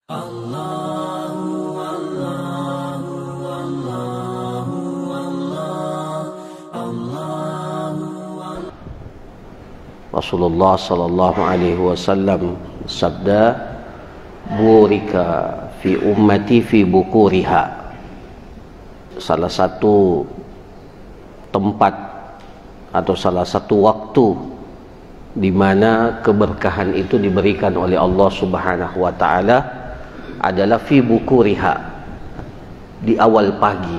Rasulullah sallallahu alaihi wasallam sabda, burika fi ummati fi bukuriha. Salah satu tempat atau salah satu waktu di mana keberkahan itu diberikan oleh Allah Subhanahu wa taala adalah fi bukuriha, di awal pagi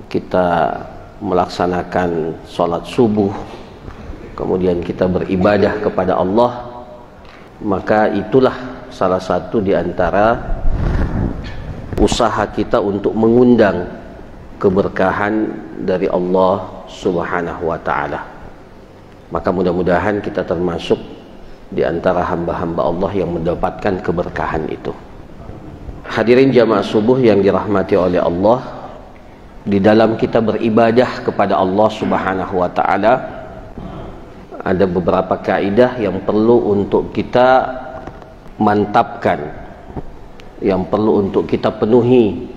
kita melaksanakan salat subuh, kemudian kita beribadah kepada Allah, maka itulah salah satu di antara usaha kita untuk mengundang keberkahan dari Allah Subhanahu wa taala. Maka mudah-mudahan kita termasuk di antara hamba-hamba Allah yang mendapatkan keberkahan itu. Hadirin jamaah subuh yang dirahmati oleh Allah, di dalam kita beribadah kepada Allah Subhanahu wa taala ada beberapa kaidah yang perlu untuk kita mantapkan, yang perlu untuk kita penuhi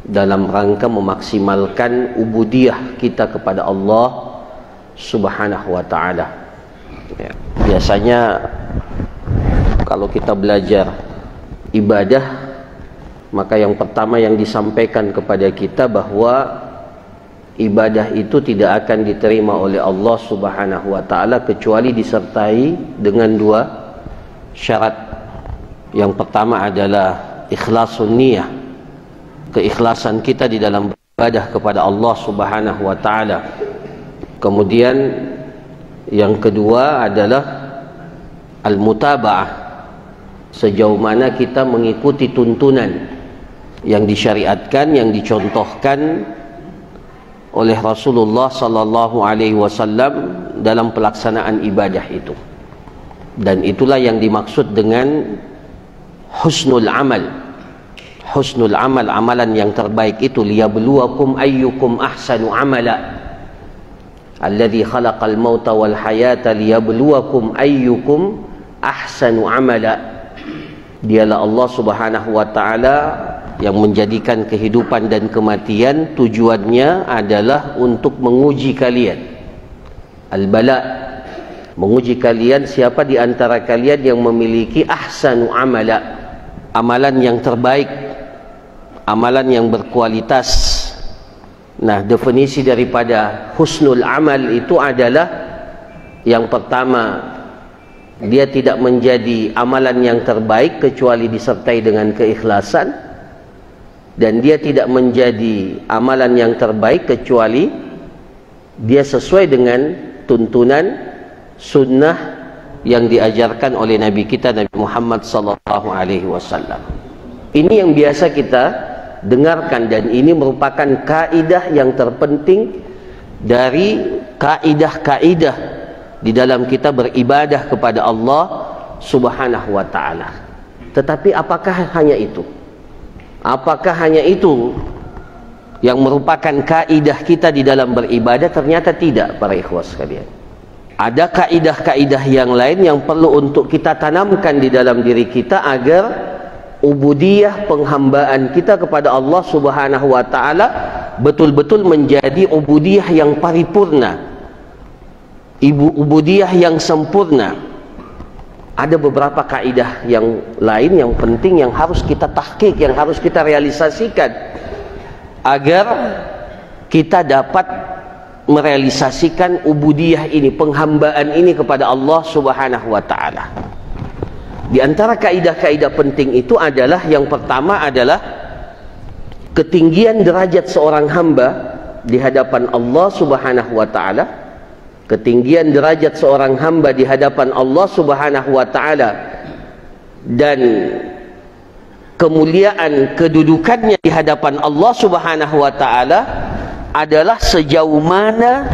dalam rangka memaksimalkan ubudiyah kita kepada Allah Subhanahu wa ta'ala. Ya, biasanya kalau kita belajar ibadah, maka yang pertama yang disampaikan kepada kita bahwa ibadah itu tidak akan diterima oleh Allah Subhanahu wa ta'ala kecuali disertai dengan dua syarat. Yang pertama adalah ikhlasun niyah, keikhlasan kita di dalam beribadah kepada Allah Subhanahu wa ta'ala. Kemudian yang kedua adalah al-mutaba'ah, sejauh mana kita mengikuti tuntunan yang disyariatkan, yang dicontohkan oleh Rasulullah sallallahu alaihi wasallam dalam pelaksanaan ibadah itu. Dan itulah yang dimaksud dengan husnul amal. Husnul amal, amalan yang terbaik itu, liyabluwakum ayyukum ahsanu amala. Alladzi khalaqal mauta wal hayata liyabluwakum ayyukum ahsanu amala. Dialah Allah Subhanahu wa taala yang menjadikan kehidupan dan kematian tujuannya adalah untuk menguji kalian. Al-bala, menguji kalian siapa di antara kalian yang memiliki ahsanu amala, amalan yang terbaik, amalan yang berkualitas. Nah, definisi daripada husnul amal itu adalah yang pertama, dia tidak menjadi amalan yang terbaik kecuali disertai dengan keikhlasan, dan dia tidak menjadi amalan yang terbaik kecuali dia sesuai dengan tuntunan sunnah yang diajarkan oleh Nabi kita, Nabi Muhammad sallallahu alaihi wasallam. Ini yang biasa kita dengarkan, dan ini merupakan kaidah yang terpenting dari kaidah-kaidah di dalam kita beribadah kepada Allah Subhanahu wa taala. Tetapi apakah hanya itu? Apakah hanya itu yang merupakan kaidah kita di dalam beribadah? Ternyata tidak, para ikhwas sekalian. Ada kaidah-kaidah yang lain yang perlu untuk kita tanamkan di dalam diri kita agar ubudiyah, penghambaan kita kepada Allah Subhanahu wa taala betul-betul menjadi ubudiyah yang paripurna, ubudiyah yang sempurna. Ada beberapa kaidah yang lain yang penting yang harus kita tahqiq, yang harus kita realisasikan agar kita dapat merealisasikan ubudiyah ini, penghambaan ini kepada Allah Subhanahu wa taala. Di antara kaidah-kaidah penting itu adalah yang pertama adalah ketinggian derajat seorang hamba di hadapan Allah Subhanahu wa taala. Ketinggian derajat seorang hamba di hadapan Allah Subhanahu wa taala dan kemuliaan kedudukannya di hadapan Allah Subhanahu wa taala adalah sejauh mana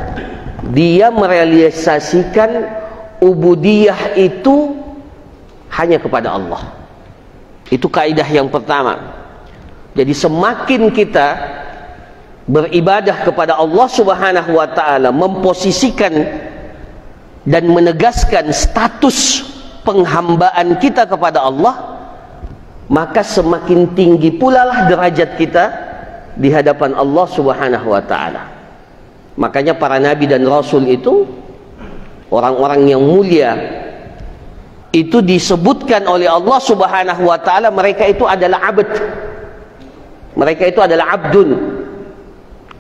dia merealisasikan ubudiyah itu hanya kepada Allah. Itu kaidah yang pertama. Jadi semakin kita beribadah kepada Allah Subhanahu wa taala, memposisikan dan menegaskan status penghambaan kita kepada Allah, maka semakin tinggi pula lah derajat kita di hadapan Allah Subhanahu wa taala. Makanya para nabi dan rasul itu, orang-orang yang mulia, itu disebutkan oleh Allah Subhanahu wa taala mereka itu adalah abd. Mereka itu adalah abdun,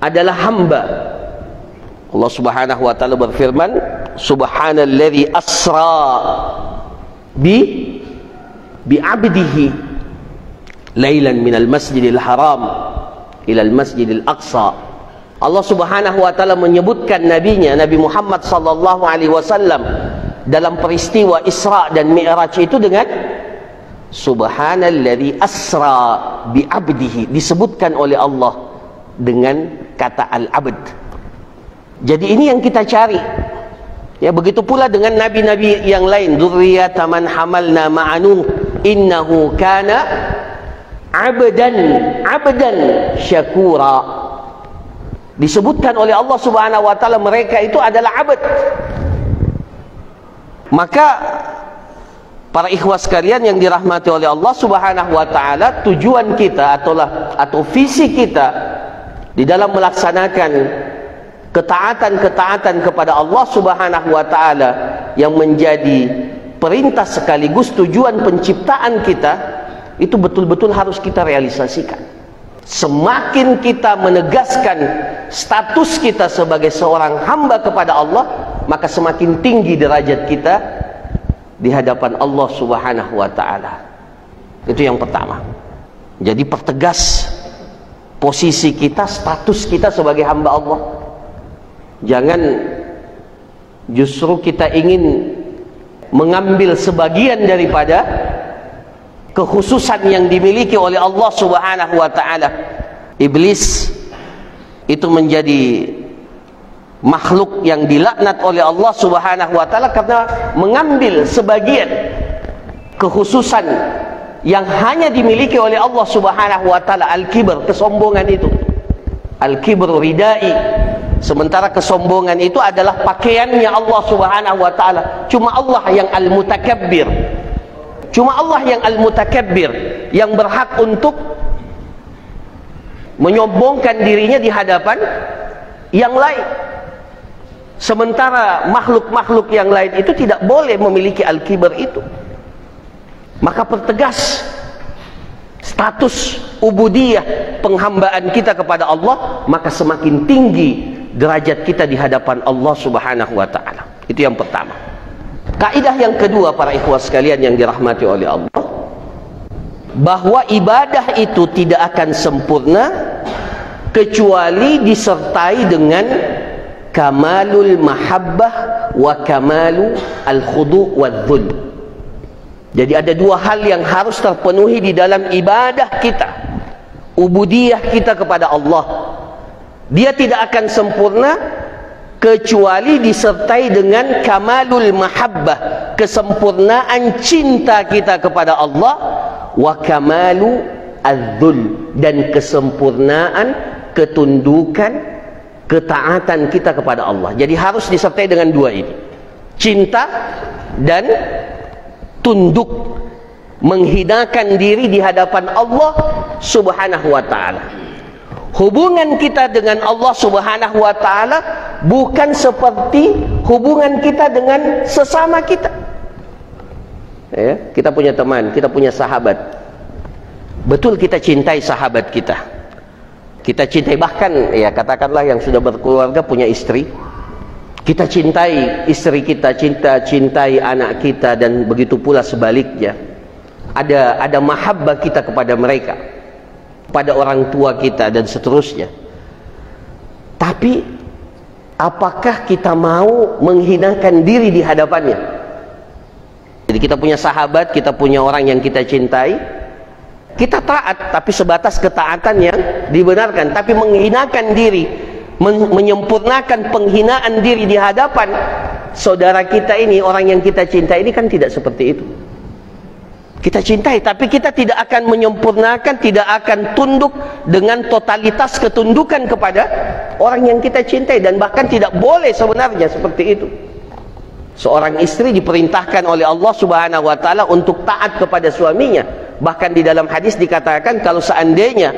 adalah hamba. Allah Subhanahu wa taala berfirman, subhanalladzi asra bi 'abdihi lailan minal masjidil haram ilal masjidil aqsa. Allah Subhanahu wa taala menyebutkan nabinya Nabi Muhammad sallallahu alaihi wasallam dalam peristiwa Isra dan Mi'raj itu dengan subhanalladzi asra bi 'abdihi, disebutkan oleh Allah dengan kata al-'abd. Jadi ini yang kita cari. Ya, begitu pula dengan nabi-nabi yang lain, dzurriyyata man hamalna ma'anu innahu kana 'abdan syakura. Disebutkan oleh Allah Subhanahu wa taala mereka itu adalah abd. Maka para ikhwas sekalian yang dirahmati oleh Allah Subhanahu wa taala, tujuan kita atau visi kita di dalam melaksanakan ketaatan-ketaatan kepada Allah Subhanahu wa taala yang menjadi perintah sekaligus tujuan penciptaan kita, itu betul-betul harus kita realisasikan. Semakin kita menegaskan status kita sebagai seorang hamba kepada Allah, maka semakin tinggi derajat kita di hadapan Allah Subhanahu wa taala. Itu yang pertama. Jadi pertegas posisi kita, status kita sebagai hamba Allah. Jangan justru kita ingin mengambil sebagian daripada kekhususan yang dimiliki oleh Allah Subhanahu wa taala. Iblis itu menjadi makhluk yang dilaknat oleh Allah Subhanahu wa taala karena mengambil sebagian kekhususan yang hanya dimiliki oleh Allah Subhanahu wa taala. Al-kibr, kesombongan itu. Al-kibru ridai. Sementara kesombongan itu adalah pakaiannya Allah Subhanahu wa taala. Cuma Allah yang al-mutakabbir. Cuma Allah yang al-mutakabbir yang berhak untuk menyombongkan dirinya di hadapan yang lain. Sementara makhluk-makhluk yang lain itu tidak boleh memiliki al-kibr itu. Maka pertegas status ubudiyah, penghambaan kita kepada Allah, maka semakin tinggi derajat kita di hadapan Allah Subhanahu wa taala. Itu yang pertama. Kaidah yang kedua para ikhwas sekalian yang dirahmati oleh Allah, bahwa ibadah itu tidak akan sempurna kecuali disertai dengan kamalul mahabbah wa kamalu al-khudu' wal-dhul. Jadi ada dua hal yang harus terpenuhi di dalam ibadah kita, ubudiyah kita kepada Allah. Dia tidak akan sempurna kecuali disertai dengan kamalul mahabbah, kesempurnaan cinta kita kepada Allah, wa kamalu adzul, dan kesempurnaan ketundukan, ketaatan kita kepada Allah. Jadi harus disertai dengan dua ini, cinta dan tunduk, menghinakan diri di hadapan Allah Subhanahu wa taala. Hubungan kita dengan Allah Subhanahu wa taala bukan seperti hubungan kita dengan sesama kita. Ya, kita punya teman, kita punya sahabat. Betul kita cintai sahabat kita. Kita cintai, bahkan ya katakanlah yang sudah berkeluarga punya istri. Kita cintai istri kita, cintai anak kita, dan begitu pula sebaliknya. Ada mahabbah kita kepada mereka, pada orang tua kita dan seterusnya. Tapi apakah kita mau menghinakan diri di hadapannya? Jadi kita punya sahabat, kita punya orang yang kita cintai, kita taat tapi sebatas ketaatan yang dibenarkan, tapi menghinakan diri, menyempurnakan penghinaan diri di hadapan saudara kita ini, orang yang kita cintai ini, kan tidak seperti itu. Kita cintai, tapi kita tidak akan menyempurnakan, tidak akan tunduk dengan totalitas ketundukan kepada orang yang kita cintai, dan bahkan tidak boleh sebenarnya seperti itu. Seorang istri diperintahkan oleh Allah Subhanahu wa taala untuk taat kepada suaminya, Bahkan di dalam hadis dikatakan, kalau seandainya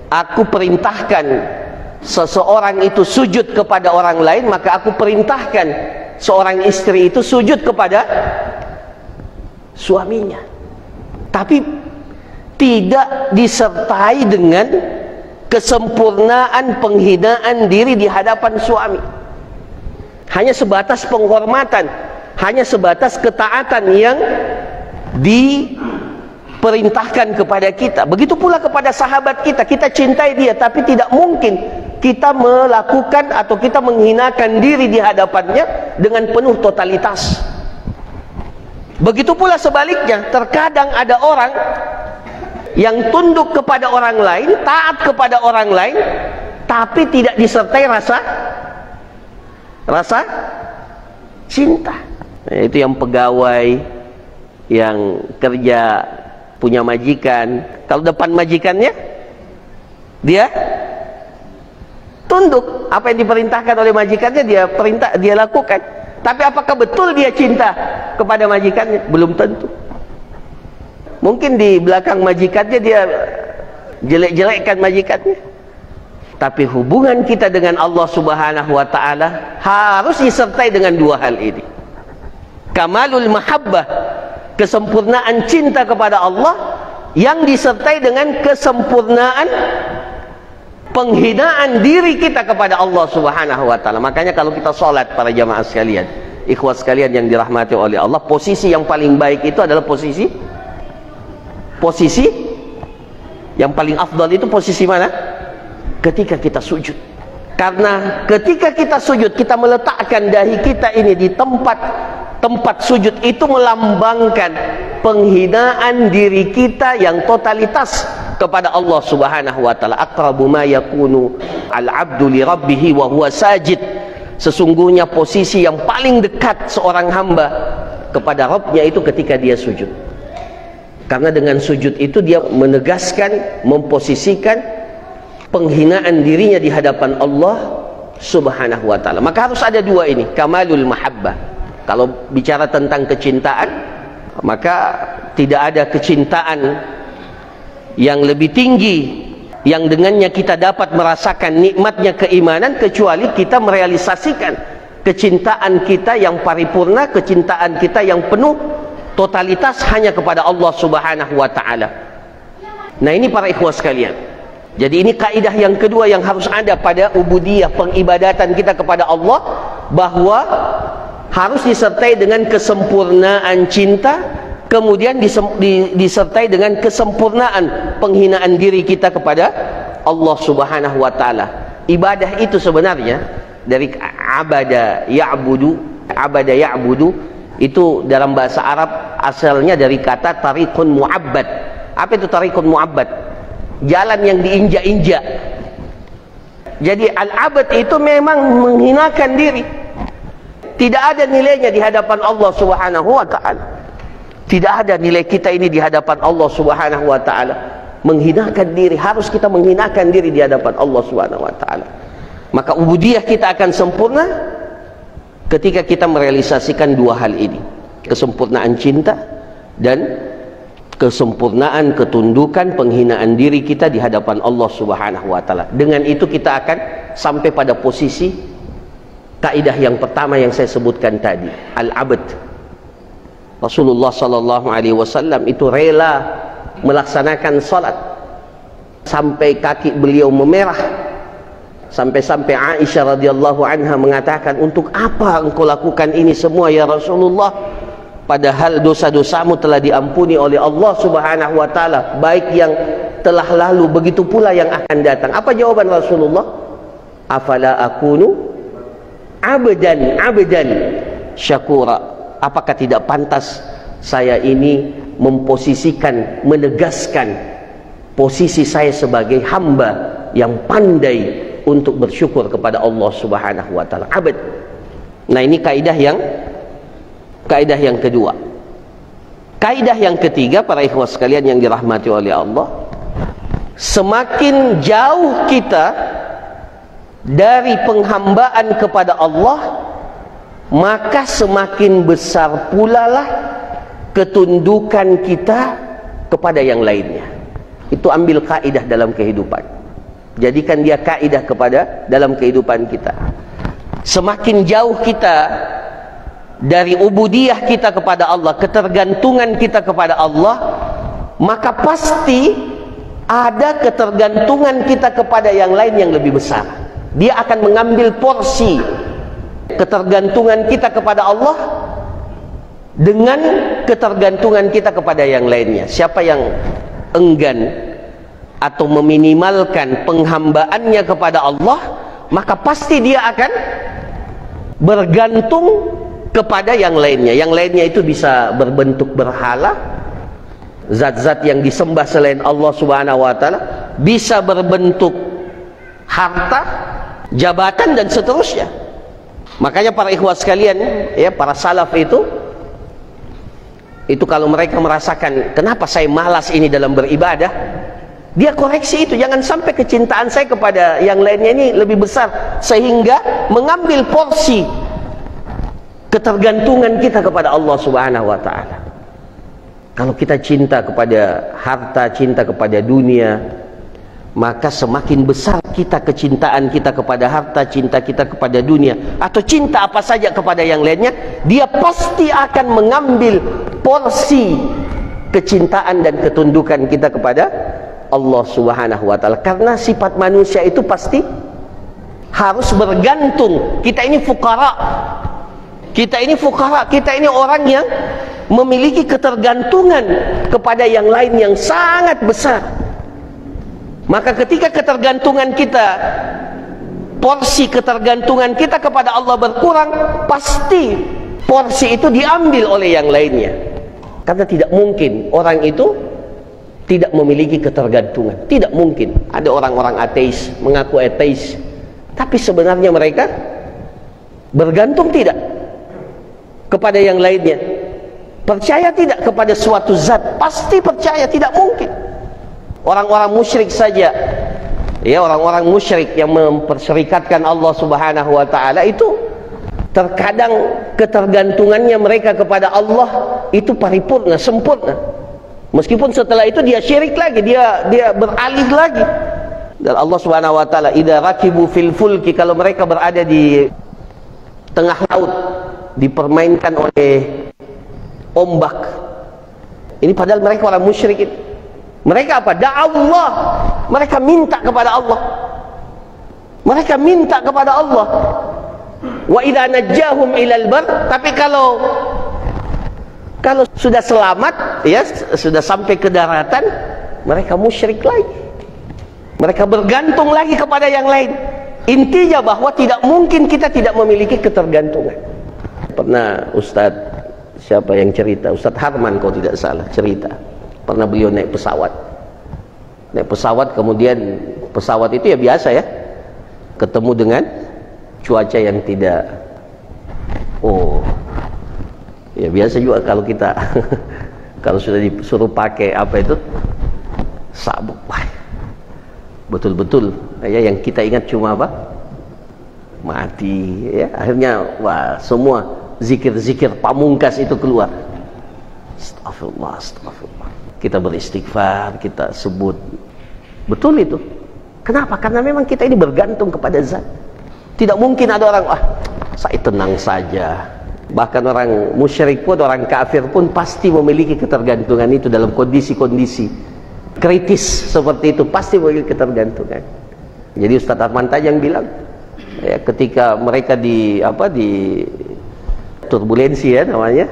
aku perintahkan seseorang itu sujud kepada orang lain, maka aku perintahkan seorang istri itu sujud kepada suaminya. Tapi tidak disertai dengan kesempurnaan penghinaan diri di hadapan suami. Hanya sebatas penghormatan, hanya sebatas ketaatan yang diperintahkan kepada kita. Begitu pula kepada sahabat kita, kita cintai dia, tapi tidak mungkin kita melakukan atau kita menghinakan diri di hadapannya dengan penuh totalitas. Begitu pula sebaliknya, terkadang ada orang yang tunduk kepada orang lain, taat kepada orang lain, tapi tidak disertai rasa cinta. Nah, itu yang pegawai yang kerja punya majikan, kalau depan majikannya dia tunduk, apa yang diperintahkan oleh majikannya dia lakukan. Tapi apakah betul dia cinta kepada majikannya? Belum tentu. Mungkin di belakang majikannya dia jelek-jelekkan majikannya. Tapi hubungan kita dengan Allah Subhanahu wa ta'ala harus disertai dengan dua hal ini. Kamalul mahabbah, kesempurnaan cinta kepada Allah, yang disertai dengan kesempurnaan penghinaan diri kita kepada Allah Subhanahu wa ta'ala. Makanya kalau kita sholat, para jamaah sekalian, ikhwas sekalian yang dirahmati oleh Allah, posisi yang paling baik itu adalah posisi yang paling afdal itu posisi mana? Ketika kita sujud. Karena ketika kita sujud, kita meletakkan dahi kita ini di tempat sujud, itu melambangkan penghinaan diri kita yang totalitas kepada Allah Subhanahu wa ta'ala. Aqrabu ma yakunu al-'abdu li rabbih wa huwa sajid. Sesungguhnya posisi yang paling dekat seorang hamba kepada Rabbnya itu ketika dia sujud. Karena dengan sujud itu dia menegaskan, memposisikan penghinaan dirinya di hadapan Allah Subhanahu wa ta'ala. Maka harus ada dua ini, kamalul mahabbah. Kalau bicara tentang kecintaan, maka tidak ada kecintaan yang lebih tinggi yang dengannya kita dapat merasakan nikmatnya keimanan, kecuali kita merealisasikan kecintaan kita yang paripurna, kecintaan kita yang penuh totalitas hanya kepada Allah Subhanahu wa ta'ala. Nah, ini para ikhwas sekalian. Jadi ini kaidah yang kedua yang harus ada pada ubudiyah, pengibadatan kita kepada Allah, bahwa harus disertai dengan kesempurnaan cinta, kemudian disertai dengan kesempurnaan penghinaan diri kita kepada Allah Subhanahu wa ta'ala. Ibadah itu sebenarnya dari abada ya'budu itu dalam bahasa Arab asalnya dari kata tariqun mu'abbad. Apa itu tariqun mu'abbad? Jalan yang diinjak-injak. Jadi al-abad itu memang menghinakan diri, tidak ada nilainya di hadapan Allah Subhanahu wa ta'ala. Tidak ada nilai kita ini di hadapan Allah Subhanahu wa ta'ala. Menghinakan diri, harus kita menghinakan diri di hadapan Allah Subhanahu wa ta'ala. Maka ubudiyah kita akan sempurna ketika kita merealisasikan dua hal ini, kesempurnaan cinta dan kesempurnaan ketundukan penghinaan diri kita di hadapan Allah Subhanahu wa ta'ala. Dengan itu kita akan sampai pada posisi kaidah yang pertama yang saya sebutkan tadi, al-abd. Rasulullah sallallahu alaihi wasallam itu rela melaksanakan salat sampai kaki beliau memerah, sampai-sampai Aisyah radhiyallahu anha mengatakan, "Untuk apa engkau lakukan ini semua ya Rasulullah? Padahal dosa-dosamu telah diampuni oleh Allah Subhanahu wa ta'ala, baik yang telah lalu begitu pula yang akan datang." Apa jawaban Rasulullah? "Afala akunu abdan syakura." Apakah tidak pantas saya ini memposisikan, menegaskan posisi saya sebagai hamba yang pandai untuk bersyukur kepada Allah Subhanahu wa ta'ala. Abad. Nah, ini kaidah yang kedua. Kaidah yang ketiga, para ikhwas sekalian yang dirahmati oleh Allah, semakin jauh kita dari penghambaan kepada Allah, maka semakin besar pula lah ketundukan kita kepada yang lainnya. Itu ambil kaidah dalam kehidupan. Jadikan dia kaidah kepada dalam kehidupan kita. Semakin jauh kita dari ubudiyah kita kepada Allah, ketergantungan kita kepada Allah, maka pasti ada ketergantungan kita kepada yang lain yang lebih besar. Dia akan mengambil porsi ketergantungan kita kepada Allah dengan ketergantungan kita kepada yang lainnya. Siapa yang enggan atau meminimalkan penghambaannya kepada Allah, maka pasti dia akan bergantung kepada yang lainnya. Yang lainnya itu bisa berbentuk berhala, zat-zat yang disembah selain Allah Subhanahu wa taala, bisa berbentuk harta, jabatan, dan seterusnya. Makanya para ikhwah sekalian, ya, para salaf itu kalau mereka merasakan kenapa saya malas ini dalam beribadah, dia koreksi itu. Jangan sampai kecintaan saya kepada yang lainnya ini lebih besar sehingga mengambil porsi ketergantungan kita kepada Allah Subhanahu wa taala. Kalau kita cinta kepada harta, cinta kepada dunia, maka semakin besar kita kecintaan kita kepada harta, cinta kita kepada dunia, atau cinta apa saja kepada yang lainnya, dia pasti akan mengambil porsi kecintaan dan ketundukan kita kepada Allah Subhanahu wa taala. Karena sifat manusia itu pasti harus bergantung. Kita ini fukara, kita ini orang yang memiliki ketergantungan kepada yang lain yang sangat besar. Maka ketika ketergantungan kita, porsi ketergantungan kita kepada Allah berkurang, pasti porsi itu diambil oleh yang lainnya. Karena tidak mungkin orang itu tidak memiliki ketergantungan. Tidak mungkin. Ada orang-orang ateis, mengaku ateis, tapi sebenarnya mereka bergantung tidak kepada yang lainnya. Percaya tidak kepada suatu zat? Pasti percaya, tidak mungkin. Orang-orang musyrik saja, ya, orang-orang musyrik yang memperserikatkan Allah Subhanahu wa taala itu terkadang ketergantungannya mereka kepada Allah itu paripurna, sempurna. Meskipun setelah itu dia syirik lagi, dia beralih lagi. Dan Allah Subhanahu wa taala, idza rakibu fil fulki, kalau mereka berada di tengah laut dipermainkan oleh ombak. Ini padahal mereka orang musyrik itu. Mereka apa? Da'allah. Mereka minta kepada Allah. Mereka minta kepada Allah. Wa idza najjahum ilal bar, tapi kalau sudah selamat, ya, sudah sampai ke daratan, mereka musyrik lagi. Mereka bergantung lagi kepada yang lain. Intinya bahwa tidak mungkin kita tidak memiliki ketergantungan. Pernah Ustadz, siapa yang cerita? Ustadz Harman kalau tidak salah cerita. Pernah beliau naik pesawat, kemudian pesawat itu ya biasa ya, ketemu dengan cuaca yang tidak, ya biasa juga kalau kita kalau sudah disuruh pakai apa itu sabuk, betul-betul ya, yang kita ingat cuma apa, mati ya. Akhirnya semua zikir-zikir pamungkas itu keluar. Astagfirullah, astagfirullah. Kita beristighfar, kita sebut. Betul itu. Kenapa? Karena memang kita ini bergantung kepada zat. Tidak mungkin ada orang, saya tenang saja. Bahkan orang musyrik pun, orang kafir pun pasti memiliki ketergantungan itu dalam kondisi-kondisi kritis seperti itu, pasti memiliki ketergantungan. Jadi Ustadz Arman Tajang bilang, ya, ketika mereka di turbulensi ya namanya,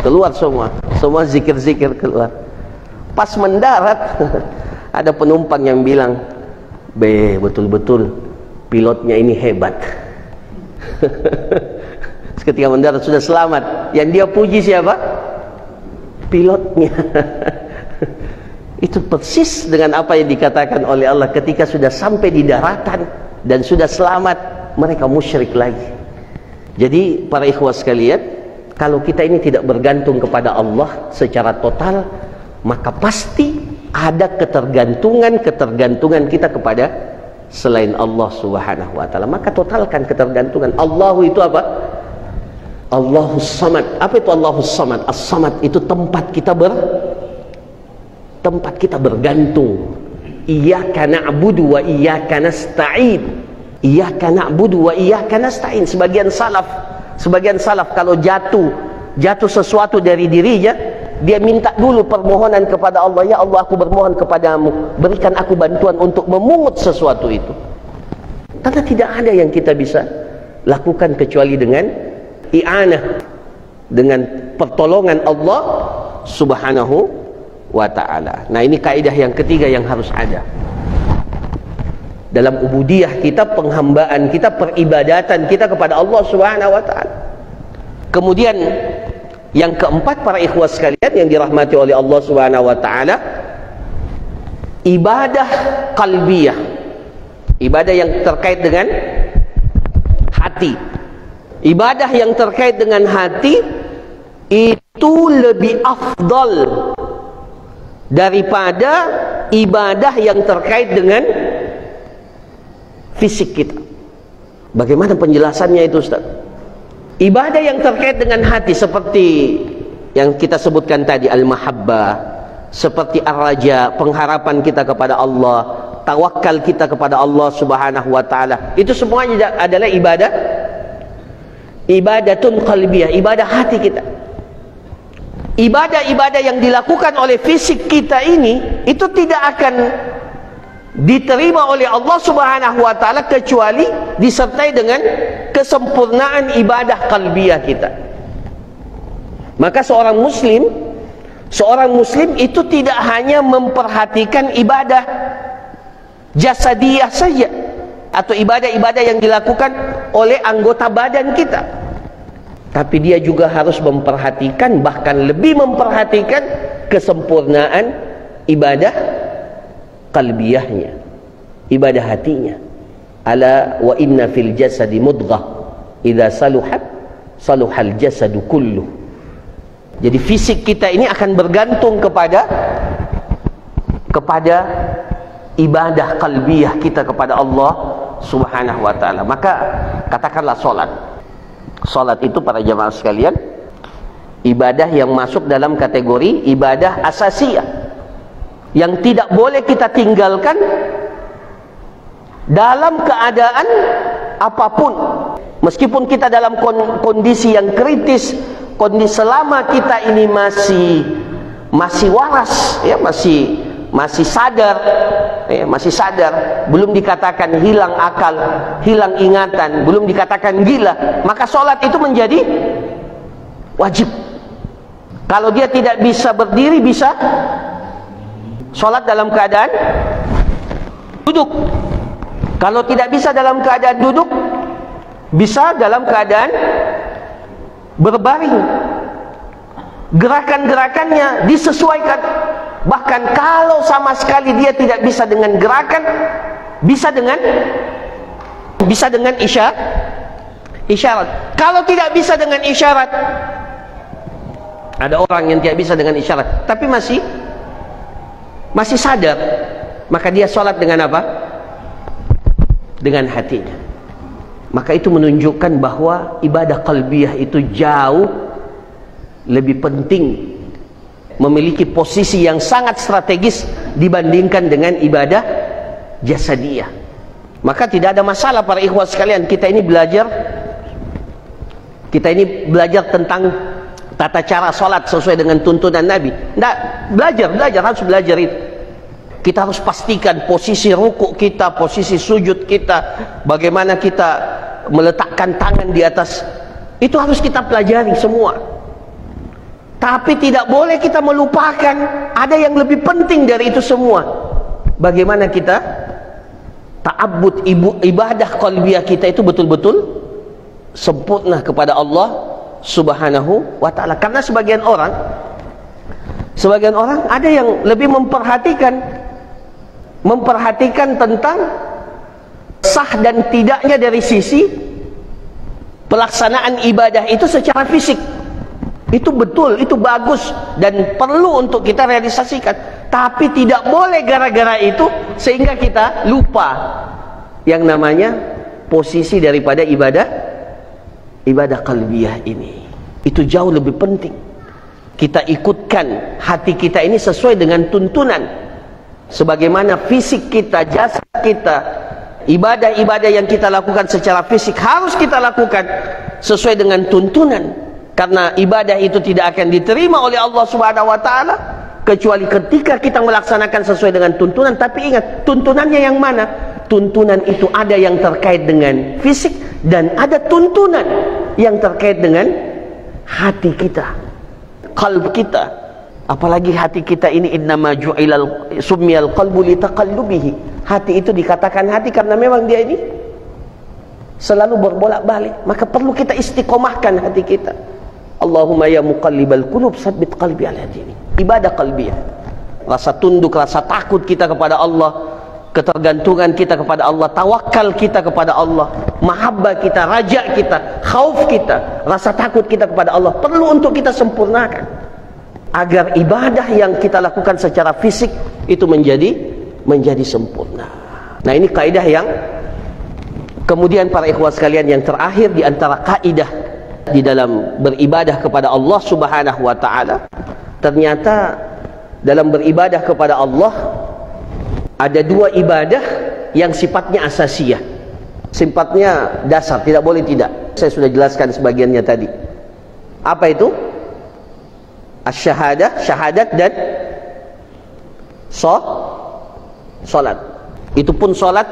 keluar semua zikir-zikir keluar. Pas mendarat ada penumpang yang bilang, betul-betul pilotnya ini hebat. Ketika mendarat sudah selamat, yang dia puji siapa? Pilotnya. Itu persis dengan apa yang dikatakan oleh Allah. Ketika sudah sampai di daratan dan sudah selamat, mereka musyrik lagi. Jadi para ikhwah sekalian, kalau kita ini tidak bergantung kepada Allah secara total, maka pasti ada ketergantungan kita kepada selain Allah Subhanahu wa taala. Maka totalkan ketergantungan. Allahu itu apa? Allahus Samad. Apa itu Allahus Samad? As-Samad itu tempat kita tempat kita bergantung. Iyyaka na'budu wa iyyaka nasta'in. Iyyaka na'budu wa iyyaka nasta'in. Sebagian salaf kalau jatuh sesuatu dari dirinya, dia minta dulu permohonan kepada Allah, ya Allah, aku bermohon kepadamu, berikan aku bantuan untuk memungut sesuatu itu. Karena tidak ada yang kita bisa lakukan kecuali dengan i'anah, dengan pertolongan Allah Subhanahu wa ta'ala. Nah, ini kaidah yang ketiga yang harus ada dalam ubudiyah kita, penghambaan kita, peribadatan kita kepada Allah Subhanahu wa ta'ala. Kemudian yang keempat, para ikhwah sekalian yang dirahmati oleh Allah Subhanahu wa ta'ala, ibadah qalbiyah, ibadah yang terkait dengan hati. Ibadah yang terkait dengan hati itu lebih afdal daripada ibadah yang terkait dengan fisik kita. Bagaimana penjelasannya itu, Ustaz? Ibadah yang terkait dengan hati seperti yang kita sebutkan tadi, al-mahabbah, seperti ar-raja, pengharapan kita kepada Allah, tawakal kita kepada Allah Subhanahu wa ta'ala, itu semuanya adalah ibadatun qalbiyah, ibadah hati kita. Ibadah-ibadah yang dilakukan oleh fisik kita ini, itu tidak akan diterima oleh Allah Subhanahu wa ta'ala kecuali disertai dengan kesempurnaan ibadah qalbiyah kita. Maka seorang muslim itu tidak hanya memperhatikan ibadah jasadiyah saja, atau ibadah-ibadah yang dilakukan oleh anggota badan kita, tapi dia juga harus memperhatikan, bahkan lebih memperhatikan kesempurnaan ibadah qalbiyahnya, ibadah hatinya. Ala wa inna fil jasadi mudghah idza saluhat saluhal jasadu kullu. Jadi fisik kita ini akan bergantung kepada ibadah qalbiyah kita kepada Allah Subhanahu wa ta'ala. Maka katakanlah salat itu, para jamaah sekalian, ibadah yang masuk dalam kategori ibadah asasiyah yang tidak boleh kita tinggalkan dalam keadaan apapun. Meskipun kita dalam kondisi yang kritis, kondisi selama kita ini masih waras, ya, masih sadar, ya, masih sadar, belum dikatakan hilang akal, hilang ingatan, belum dikatakan gila, maka sholat itu menjadi wajib. Kalau dia tidak bisa berdiri, bisa sholat dalam keadaan duduk. Kalau tidak bisa dalam keadaan duduk, bisa dalam keadaan berbaring. Gerakan-gerakannya disesuaikan. Bahkan kalau sama sekali dia tidak bisa dengan gerakan, bisa dengan isyarat. Kalau tidak bisa dengan isyarat, ada orang yang tidak bisa dengan isyarat tapi masih sadar, maka dia sholat dengan apa? Dengan hatinya. Maka itu menunjukkan bahwa ibadah qalbiyah itu jauh lebih penting, memiliki posisi yang sangat strategis dibandingkan dengan ibadah jasadiyah. Maka tidak ada masalah para ikhwah sekalian, kita ini belajar tentang tata cara sholat sesuai dengan tuntunan Nabi. Harus belajar itu. Kita harus pastikan posisi rukuk kita, posisi sujud kita, bagaimana kita meletakkan tangan di atas, itu harus kita pelajari semua. Tapi tidak boleh kita melupakan ada yang lebih penting dari itu semua. Bagaimana kita ta'abbud, ibadah qalbiyah kita itu betul-betul sempurna kepada Allah Subhanahu wa ta'ala. Karena sebagian orang ada yang lebih memperhatikan tentang sah dan tidaknya dari sisi pelaksanaan ibadah itu secara fisik. Itu betul, itu bagus dan perlu untuk kita realisasikan. Tapi tidak boleh gara-gara itu sehingga kita lupa yang namanya posisi daripada ibadah qalbiyah ini. Itu jauh lebih penting. kita ikutkan hati kita ini sesuai dengan tuntunan, sebagaimana fisik kita, jasad kita, ibadah-ibadah yang kita lakukan secara fisik harus kita lakukan sesuai dengan tuntunan, karena ibadah itu tidak akan diterima oleh Allah Subhanahu wa taala kecuali ketika kita melaksanakan sesuai dengan tuntunan. Tapi ingat, tuntunannya yang mana? Tuntunan itu ada yang terkait dengan fisik dan ada tuntunan yang terkait dengan hati kita, qalb kita. Apalagi hati kita ini, innama ju'ilal summiyal qalbu litaqallubihi. Hati itu dikatakan hati karena memang dia ini selalu berbolak-balik, maka perlu kita istiqomahkan hati kita. Allahumma ya muqallibal qulub tsabbit qalbi ala dinik. Ibadah qalbiyah, rasa tunduk, rasa takut kita kepada Allah, ketergantungan kita kepada Allah, tawakal kita kepada Allah, mahabbah kita, raja kita, khauf kita, rasa takut kita kepada Allah perlu untuk kita sempurnakan agar ibadah yang kita lakukan secara fisik itu menjadi sempurna. Nah, ini kaidah yang kemudian para ikhwah sekalian, yang terakhir di antara kaidah di dalam beribadah kepada Allah Subhanahu wa taala, ternyata dalam beribadah kepada Allah ada dua ibadah yang sifatnya asasiyah, sifatnya dasar, tidak boleh tidak. Saya sudah jelaskan sebagiannya tadi. Apa itu? Asy-syahadah, syahadat, dan salat. Itu pun salat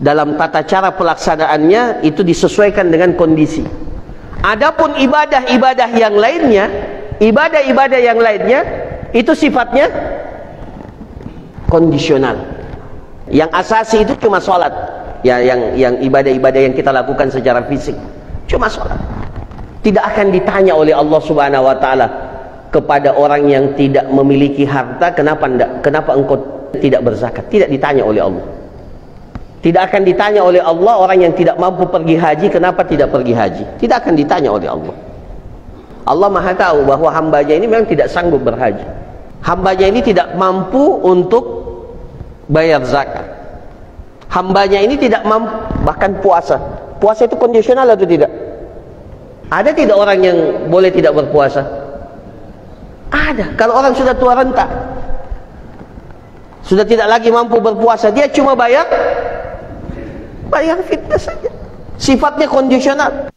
dalam tata cara pelaksanaannya itu disesuaikan dengan kondisi. Adapun ibadah-ibadah yang lainnya, ibadah-ibadah yang lainnya itu sifatnya kondisional. Yang asasi itu cuma sholat, ya, yang ibadah-ibadah yang kita lakukan secara fisik cuma sholat. Tidak akan ditanya oleh Allah Subhanahu wa taala kepada orang yang tidak memiliki harta, kenapa engkau tidak berzakat? Tidak ditanya oleh Allah. Tidak akan ditanya oleh Allah orang yang tidak mampu pergi haji, kenapa tidak pergi haji? Tidak akan ditanya oleh Allah. Allah Maha tahu bahwa hambanya ini memang tidak sanggup berhaji. Hambanya ini tidak mampu untuk bayar zakat. Hambanya ini tidak mampu bahkan puasa. Puasa itu kondisional atau tidak? Ada tidak orang yang boleh tidak berpuasa? Ada. Kalau orang sudah tua renta, sudah tidak lagi mampu berpuasa, dia cuma bayar fidyah saja. Sifatnya kondisional.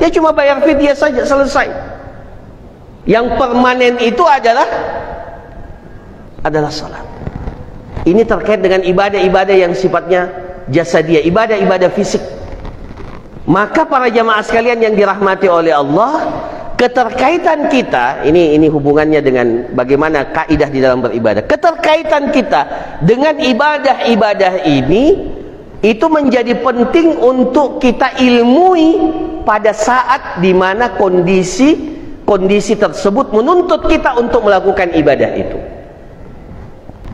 Dia cuma bayar fidyah saja, selesai. Yang permanen itu adalah salat. Ini terkait dengan ibadah-ibadah yang sifatnya jasadiyah, ibadah-ibadah fisik. Maka para jamaah sekalian yang dirahmati oleh Allah, keterkaitan kita ini hubungannya dengan bagaimana kaidah di dalam beribadah. Keterkaitan kita dengan ibadah-ibadah ini itu menjadi penting untuk kita ilmui pada saat di mana kondisi tersebut menuntut kita untuk melakukan ibadah itu.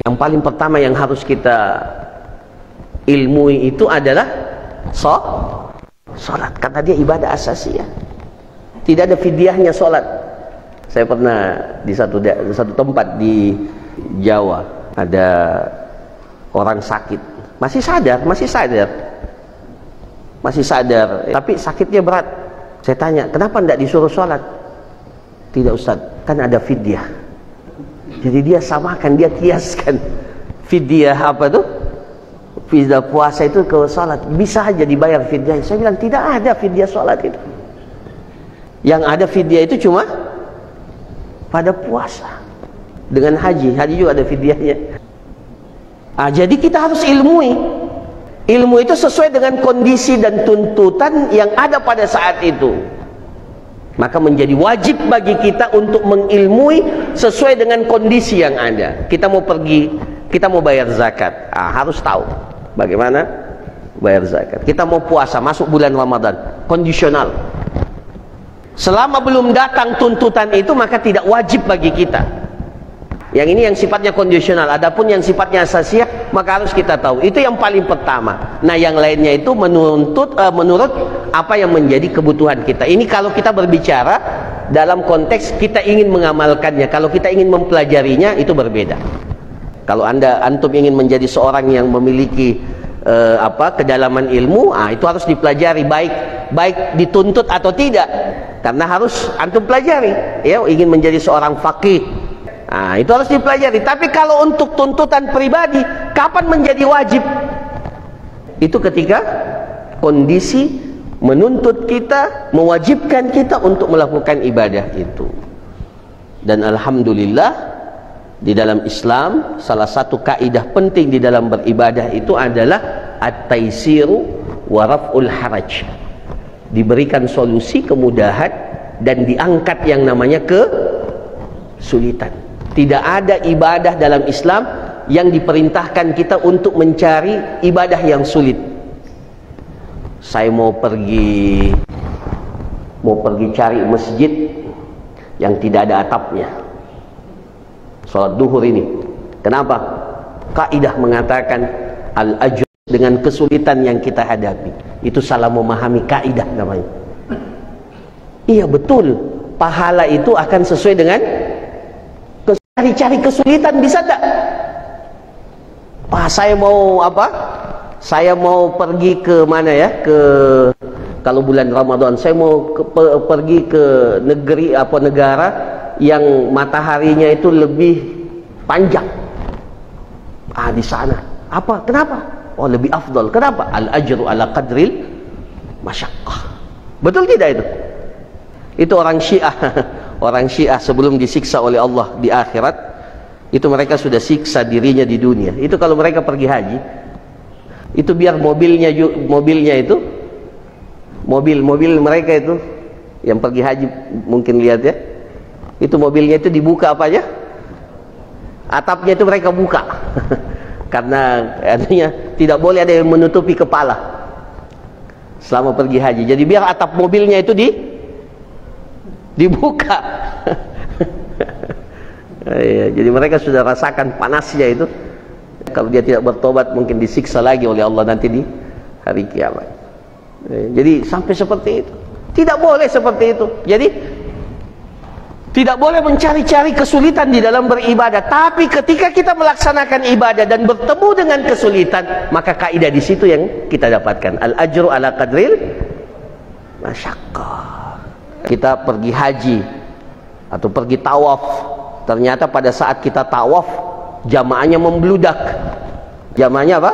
Yang paling pertama yang harus kita ilmui itu adalah salat, karena dia ibadah asasiyah. Tidak ada fidyahnya salat. Saya pernah di satu tempat di Jawa, ada orang sakit, masih sadar, tapi sakitnya berat. Saya tanya, kenapa tidak disuruh sholat? Tidak Ustaz, kan ada fidyah. Jadi dia samakan, dia kiaskan fidyah apa tuh? Fidyah puasa itu ke sholat, bisa aja dibayar fidyah. Saya bilang tidak ada fidyah sholat itu. Yang ada fidyah itu cuma pada puasa. Dengan haji juga ada fidyahnya. Jadi kita harus ilmui. Ilmu itu sesuai dengan kondisi dan tuntutan yang ada pada saat itu. Maka menjadi wajib bagi kita untuk mengilmui sesuai dengan kondisi yang ada. Kita mau pergi, kita mau bayar zakat, harus tahu bagaimana bayar zakat. Kita mau puasa, masuk bulan Ramadan, kondisional. Selama belum datang tuntutan itu, maka tidak wajib bagi kita. Yang ini yang sifatnya kondisional. Adapun yang sifatnya asasiyah, maka harus kita tahu. Itu yang paling pertama. Nah, yang lainnya itu menurut apa yang menjadi kebutuhan kita. Ini kalau kita berbicara dalam konteks kita ingin mengamalkannya. Kalau kita ingin mempelajarinya, itu berbeda. Kalau antum ingin menjadi seorang yang memiliki kedalaman ilmu, itu harus dipelajari, baik dituntut atau tidak. karena harus antum pelajari ya, ingin menjadi seorang faqih. Nah, itu harus dipelajari. Tapi kalau untuk tuntutan pribadi, kapan menjadi wajib? Itu ketika kondisi menuntut kita, mewajibkan kita untuk melakukan ibadah itu. Dan alhamdulillah di dalam Islam salah satu kaidah penting di dalam beribadah itu adalah at-taisiru wa raf'ul haraj. Diberikan solusi, kemudahan, dan diangkat yang namanya kesulitan. Tidak ada ibadah dalam Islam yang diperintahkan kita untuk mencari ibadah yang sulit. Saya mau pergi cari masjid yang tidak ada atapnya, sholat duhur ini. Kenapa? Kaidah mengatakan al-ajr, dengan kesulitan yang kita hadapi. Itu salah memahami kaidah namanya. Iya betul, pahala itu akan sesuai dengan cari kesulitan. Bisa tak? Saya mau apa? Saya mau pergi ke mana ya? Kalau bulan Ramadan, saya mau pergi ke negara yang mataharinya itu lebih panjang. Di sana. Apa? Kenapa? Oh, lebih afdal. Kenapa? Al-ajru ala qadril masyaqqah. Betul tidak itu? Itu orang Syiah. Orang Syiah sebelum disiksa oleh Allah di akhirat, itu mereka sudah siksa dirinya di dunia. Itu kalau mereka pergi haji, itu biar mobilnya itu, mobil mereka itu yang pergi haji, mungkin lihat ya, itu mobilnya itu dibuka apa aja, atapnya itu mereka buka. Karena artinya tidak boleh ada yang menutupi kepala selama pergi haji. Jadi biar atap mobilnya itu dibuka. Ya, jadi mereka sudah rasakan panasnya itu. Kalau dia tidak bertobat mungkin disiksa lagi oleh Allah nanti di hari kiamat. Jadi sampai seperti itu. Tidak boleh seperti itu. Jadi tidak boleh mencari-cari kesulitan di dalam beribadah. Tapi ketika kita melaksanakan ibadah dan bertemu dengan kesulitan, maka kaidah di situ yang kita dapatkan. Al-ajru ala qadril masyaqqah. Kita pergi haji atau pergi tawaf, ternyata pada saat kita tawaf jamaahnya membludak. Jamaahnya apa?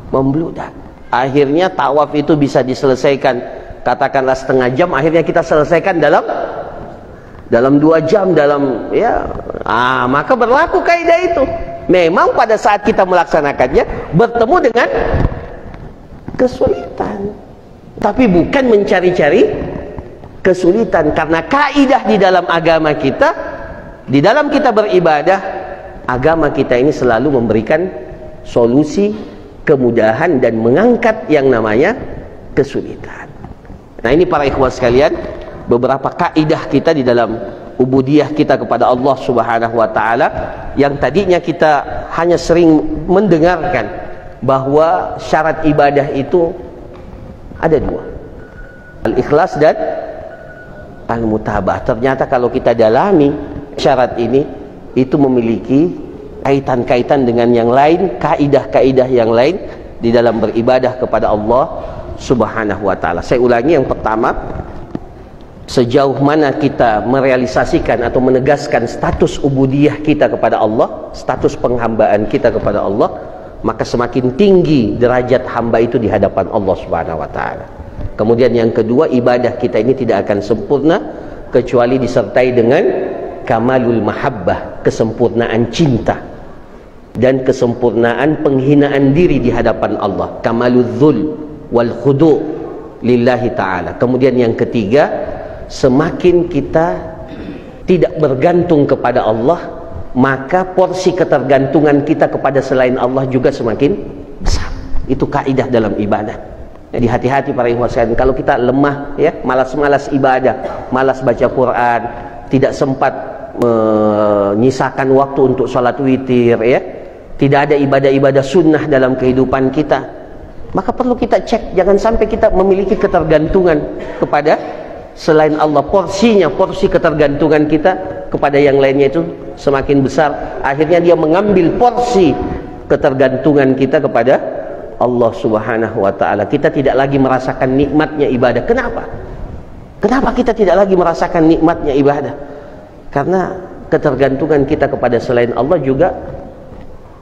Membludak. Akhirnya tawaf itu bisa diselesaikan katakanlah setengah jam, akhirnya kita selesaikan dalam 2 jam, maka berlaku kaidah itu. Memang pada saat kita melaksanakannya bertemu dengan kesulitan, tapi bukan mencari-cari kesulitan. Karena kaidah di dalam agama kita, di dalam kita beribadah, agama kita ini selalu memberikan solusi, kemudahan, dan mengangkat yang namanya kesulitan. Nah, ini para ikhwah sekalian, beberapa kaidah kita di dalam ubudiyah kita kepada Allah Subhanahu wa taala, yang tadinya kita hanya sering mendengarkan bahwa syarat ibadah itu ada 2, al-ikhlas dan al-mutabah. Ternyata kalau kita dalami syarat ini, itu memiliki kaitan-kaitan dengan yang lain, kaidah-kaidah yang lain di dalam beribadah kepada Allah Subhanahu wa taala. Saya ulangi, yang pertama, sejauh mana kita merealisasikan atau menegaskan status ubudiyah kita kepada Allah, status penghambaan kita kepada Allah, maka semakin tinggi derajat hamba itu di hadapan Allah Subhanahu wa taala. Kemudian yang kedua, ibadah kita ini tidak akan sempurna kecuali disertai dengan kamalul mahabbah, kesempurnaan cinta dan kesempurnaan penghinaan diri di hadapan Allah, kamalul dzul wal khudu' lillahi ta'ala. Kemudian yang ketiga, semakin kita tidak bergantung kepada Allah, maka porsi ketergantungan kita kepada selain Allah juga semakin besar. Itu kaidah dalam ibadah. Jadi hati-hati para ikhwan sekalian, kalau kita lemah ya, malas-malas ibadah, malas baca Quran, tidak sempat menyisakan waktu untuk sholat witir ya, tidak ada ibadah-ibadah sunnah dalam kehidupan kita, maka perlu kita cek, jangan sampai kita memiliki ketergantungan kepada selain Allah. Porsi ketergantungan kita kepada yang lainnya itu semakin besar, akhirnya dia mengambil porsi ketergantungan kita kepada Allah Subhanahu wa taala. Kita tidak lagi merasakan nikmatnya ibadah. Kenapa? Kenapa kita tidak lagi merasakan nikmatnya ibadah? Karena ketergantungan kita kepada selain Allah juga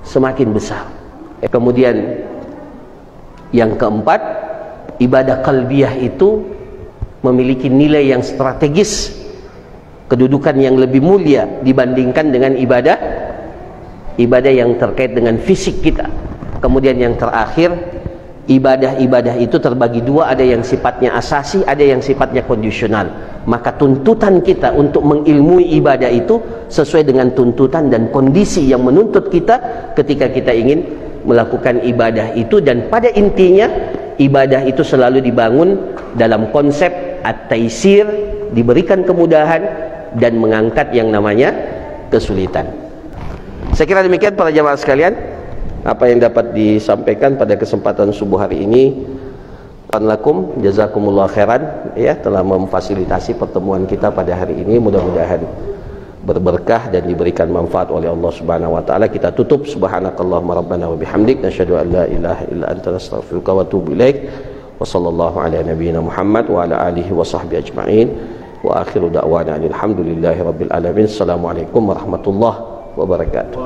semakin besar. Kemudian yang keempat, ibadah qalbiyah itu memiliki nilai yang strategis, kedudukan yang lebih mulia dibandingkan dengan ibadah yang terkait dengan fisik kita. Kemudian yang terakhir, ibadah-ibadah itu terbagi dua, ada yang sifatnya asasi, ada yang sifatnya kondisional. Maka tuntutan kita untuk mengilmui ibadah itu sesuai dengan tuntutan dan kondisi yang menuntut kita ketika kita ingin melakukan ibadah itu. Dan pada intinya ibadah itu selalu dibangun dalam konsep at-taisir, diberikan kemudahan dan mengangkat yang namanya kesulitan. Saya kira demikian para jamaah sekalian, apa yang dapat disampaikan pada kesempatan subuh hari ini. Lakum jazakumullah khairan ya, telah memfasilitasi pertemuan kita pada hari ini. Mudah-mudahan berberkah dan diberikan manfaat oleh Allah Subhanahu wa taala. Kita tutup subhanakallahumma rabbana wa bihamdik nasyhadu an la ilaha illa anta nastaghfiruka wa atubu ilaik. Wa sallallahu ala nabiyyina Muhammad wa ala alihi wa sahbihi ajma'in. Wa akhiru da'wana alhamdulillahi rabbil alamin. Assalamualaikum warahmatullahi wabarakatuh.